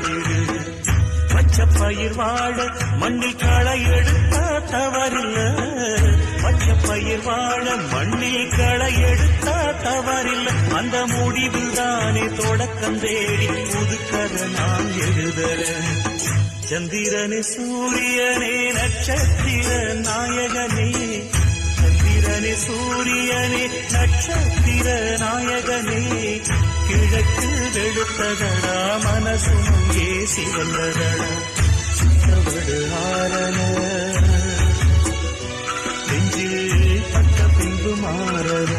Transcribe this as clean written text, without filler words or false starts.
வாழ்ந்திடு. பச்சை பயிர் வாழ மண்ணில் களை எடுத்தா தவறில்ல, பச்சை பயிர் வாழ மண்ணில் களை எடுத்தா தவறில்ல. அந்த முடிவில் தானே தொடக்கம் தேடி புதுக்கதை நான் எழுதுறேன். சந்திரனே சூரியனே நட்சத்திர நாயகனே, சந்திரனே சூரியனே நட்சத்திர நாயகனே. கிழக்கு வெளுத்ததடா மனசும் இங்கே சிவந்ததடா, சித்தவடு ஆரண நெஞ்சில் பட்ட பின்பு மாறன.